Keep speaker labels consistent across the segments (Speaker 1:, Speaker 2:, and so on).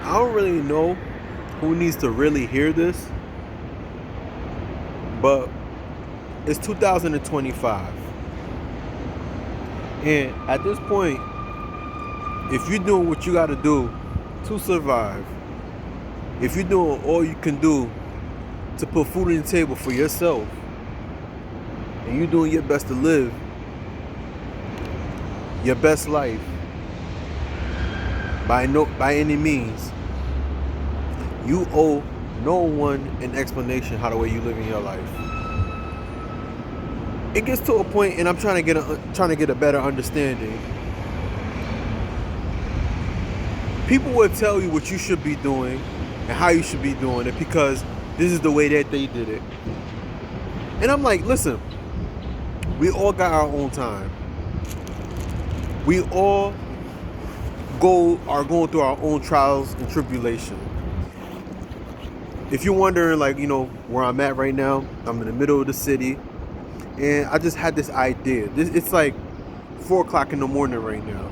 Speaker 1: I don't really know who needs to really hear this, but it's 2025. And at this point, if you're doing what you got to do to survive, if you're doing all you can do to put food on the table for yourself, and you're doing your best to live your best life by any means, you owe no one an explanation how the way you live in your life. It gets to a point, and I'm trying to get a better understanding. People will tell you what you should be doing and how you should be doing it because this is the way that they did it. And I'm like, listen, we all got our own time. We all are going through our own trials and tribulation. If you're wondering, like, where I'm at right now, I'm in the middle of the city, and I just had this idea. It's like 4 o'clock in the morning right now.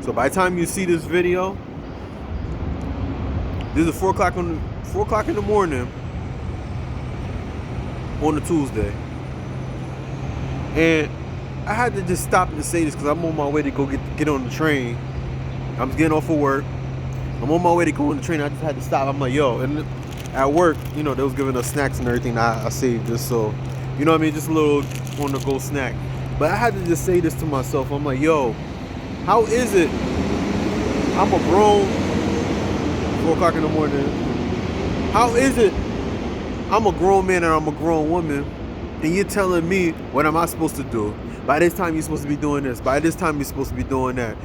Speaker 1: So by the time you see this video, this is 4 o'clock in the morning on a Tuesday. And I had to just stop and say this because I'm on my way to go get on the train. I'm getting off of work. I'm on my way to go on the train. I just had to stop. I'm like, yo, and at work, they was giving us snacks and everything. I saved this, so, just a little on-the-go snack. But I had to just say this to myself. I'm like, yo, how is it? I'm a grown 4 o'clock in the morning. How is it? I'm a grown man and I'm a grown woman, and you're telling me what am I supposed to do? By this time you're supposed to be doing this. By this time you're supposed to be doing that.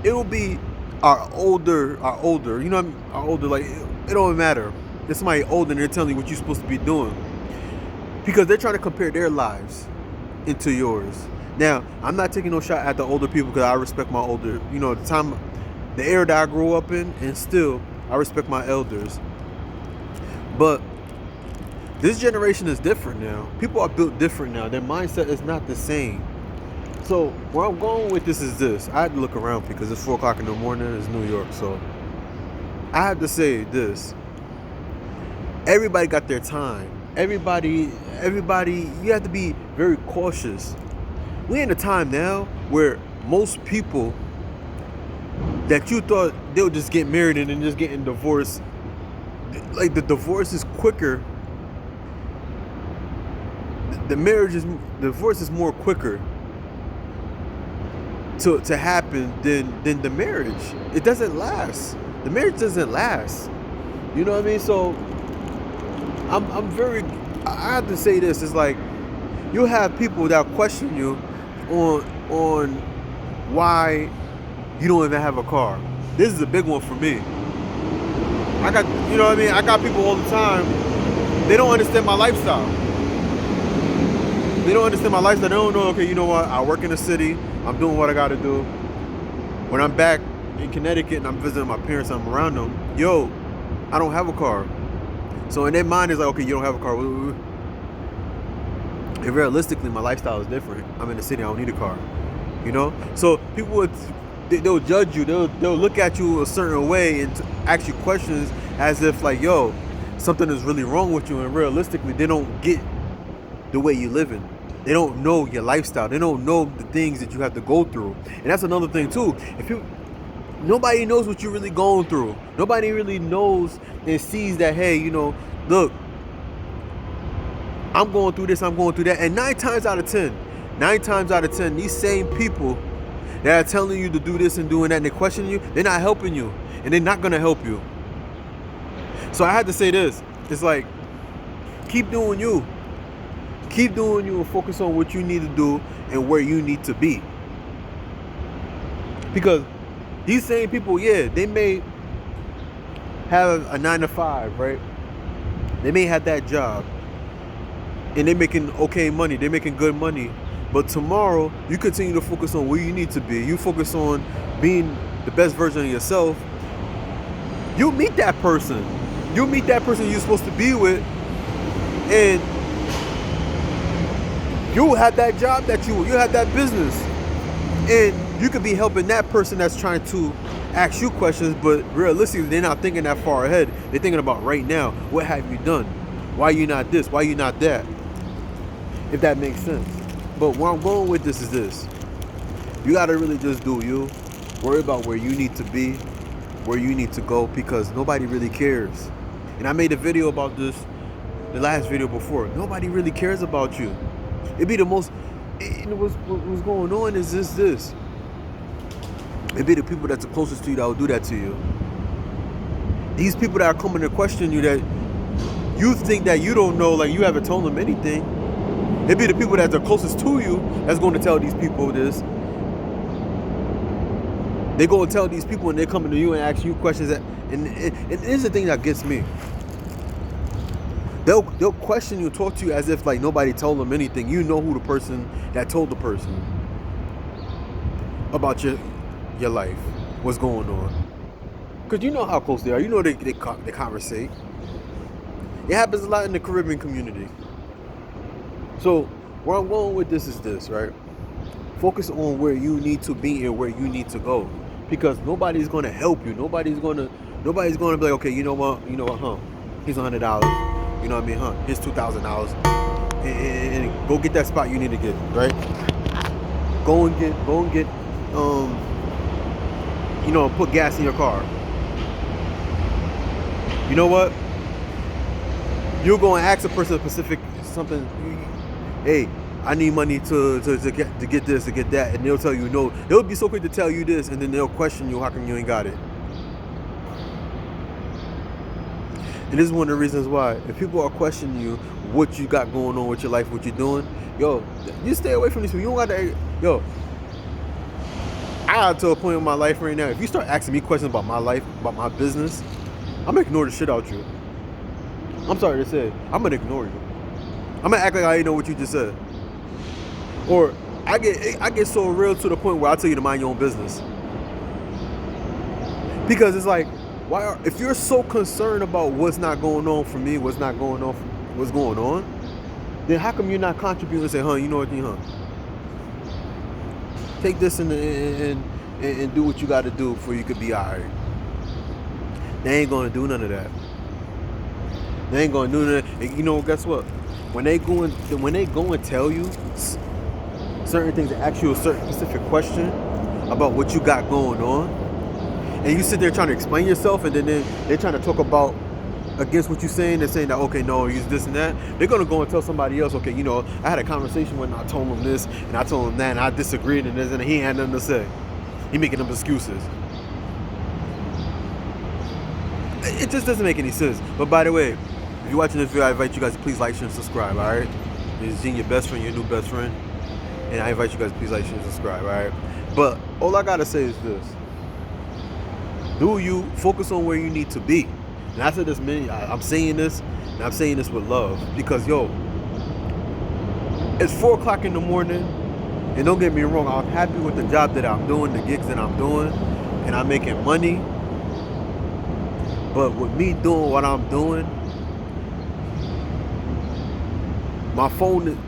Speaker 1: It will be our older, our older, like, it don't matter. It's somebody older and they're telling you what you're supposed to be doing. Because they're trying to compare their lives into yours. Now, I'm not taking no shot at the older people because I respect my older, the era that I grew up in, and still, I respect my elders. But this generation is different now. People are built different now. Their mindset is not the same. So where I'm going with this is this. I had to look around because it's 4 o'clock in the morning. It's New York. So I had to say this. Everybody got their time. Everybody, you have to be very cautious. We're in a time now where most people that you thought they'll just get married and then just getting divorced, like the divorce is quicker. The divorce is more quicker to happen than the marriage. It doesn't last. The marriage doesn't last. You know what I mean? So I have to say this. It's like you'll have people that question you on why you don't even have a car. This is a big one for me. I got people all the time. They don't understand my lifestyle. They don't understand my lifestyle. They don't know, okay, you know what? I work in the city. I'm doing what I got to do. When I'm back in Connecticut and I'm visiting my parents, I'm around them. Yo, I don't have a car. So in their mind, it's like, okay, you don't have a car. And realistically, my lifestyle is different. I'm in the city. I don't need a car. So people they'll judge you. They'll look at you a certain way and ask you questions as if like, yo, something is really wrong with you. And realistically, they don't get the way you living. They don't know your lifestyle. They don't know the things that you have to go through. And that's another thing too. Nobody knows what you're really going through. Nobody really knows and sees that, hey, look, I'm going through this, I'm going through that. And 9 times out of 10, these same people that are telling you to do this and doing that and they're questioning you, they're not helping you. And they're not going to help you. So I had to say this. It's like, keep doing you. Keep doing you and focus on what you need to do and where you need to be. Because these same people, yeah, they may have a 9 to 5, right? They may have that job and they're making okay money. They're making good money. But tomorrow, you continue to focus on where you need to be. You focus on being the best version of yourself. You'll meet that person. You'll meet that person you're supposed to be with. And you have that job you have that business. And You could be helping that person that's trying to ask you questions, but realistically, they're not thinking that far ahead. They're thinking about right now. What have you done? Why you not this? Why you not that? If that makes sense. But where I'm going with this is this. You got to really just do you. Worry about where you need to be, where you need to go, because nobody really cares. And I made a video about this, the last video before. Nobody really cares about you. It'd be the most, what's going on is this. It'd be the people that's the closest to you that will do that to you. These people that are coming to question you, that you think that you don't know, like you haven't told them anything. It'd be the people that are closest to you that's going to tell these people this. They go and tell these people, and they're coming to you and ask you questions. And here's the thing that gets me. They'll question you, talk to you as if like nobody told them anything. You know who the person that told the person about your life, what's going on. Because you know how close they are. You know they conversate. It happens a lot in the Caribbean community. So where I'm going with this is this, right? Focus on where you need to be and where you need to go. Because nobody's going to help you. Nobody's going to be like, okay, you know what, huh? Here's $100. You know what I mean, huh? Here's $2,000. And go get that spot you need to get, right? Go and get, put gas in your car. You know what? You'll go and ask a person specific something. Hey, I need money to get this, to get that, and they'll tell you no. They'll be so quick to tell you this, and then they'll question you, how come you ain't got it? And this is one of the reasons why, if people are questioning you, what you got going on with your life, what you're doing, yo, you stay away from these people. You don't got to, yo. I got to a point in my life right now, if you start asking me questions about my life, about my business, I'm gonna ignore the shit out you. I'm sorry to say, I'm gonna ignore you. I'm gonna act like I didn't know what you just said. Or I get so real to the point where I tell you to mind your own business. Because it's like, if you're so concerned about what's not going on for me, what's going on, then how come you're not contributing and say, huh, you know what, huh? Take this and do what you got to do before you could be alright. They ain't gonna do none of that. They ain't gonna do none of that. And you know, guess what? When they go and tell you certain things, ask you a certain specific question about what you got going on, and you sit there trying to explain yourself, and then they're trying to talk about against what you're saying. They're saying that, okay, no, use this and that. They're gonna go and tell somebody else, okay, I had a conversation when I told him this and I told him that, and I disagreed, and this, and he had nothing to say. He making them excuses. It just doesn't make any sense. But by the way, if you're watching this video, I invite you guys to please like, share, and subscribe, alright? This is Gene, your best friend, your new best friend. And I invite you guys to please like, share, and subscribe, alright? But all I gotta say is this. Do you focus on where you need to be? And I said this I'm saying this, and I'm saying this with love. Because, it's 4 o'clock in the morning, and don't get me wrong, I'm happy with the job that I'm doing, the gigs that I'm doing, and I'm making money. But with me doing what I'm doing, my phone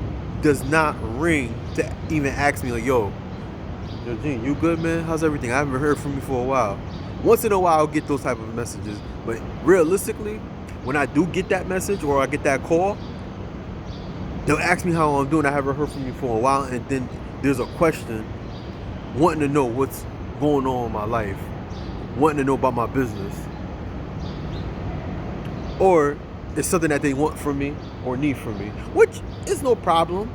Speaker 1: does not ring to even ask me, like, yo, Gene, you good, man? How's everything? I haven't heard from you for a while. Once in a while, I'll get those type of messages. But realistically, when I do get that message or I get that call, they'll ask me how I'm doing. I haven't heard from you for a while. And then there's a question wanting to know what's going on in my life, wanting to know about my business. Or it's something that they want from me or need from me, which is no problem.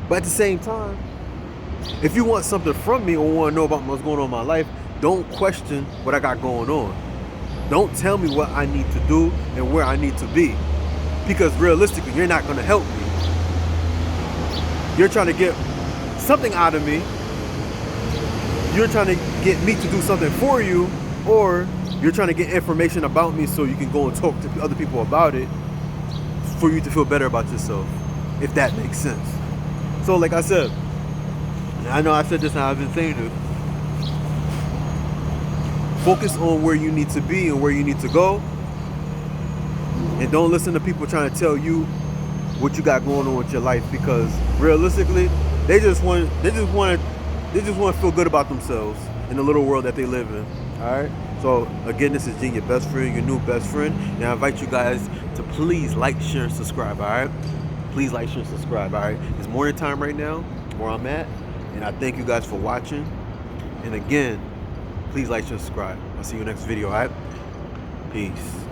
Speaker 1: But at the same time, if you want something from me or want to know about what's going on in my life, don't question what I got going on. Don't tell me what I need to do and where I need to be. Because realistically, you're not going to help me. You're trying to get something out of me. You're trying to get me to do something for you, or you're trying to get information about me so you can go and talk to other people about it for you to feel better about yourself, if that makes sense. So like I said, and I know I said this and I've been saying this, focus on where you need to be and where you need to go, and don't listen to people trying to tell you what you got going on with your life, because realistically, they just want to They just want to feel good about themselves in the little world that they live in. All right. So again, this is Gene, your best friend, your new best friend, and I invite you guys to please like, share, and subscribe. All right. Please like, share, and subscribe. All right. It's morning time right now where I'm at, and I thank you guys for watching. And again, please like, share, and subscribe. I'll see you in the next video. All right. Peace.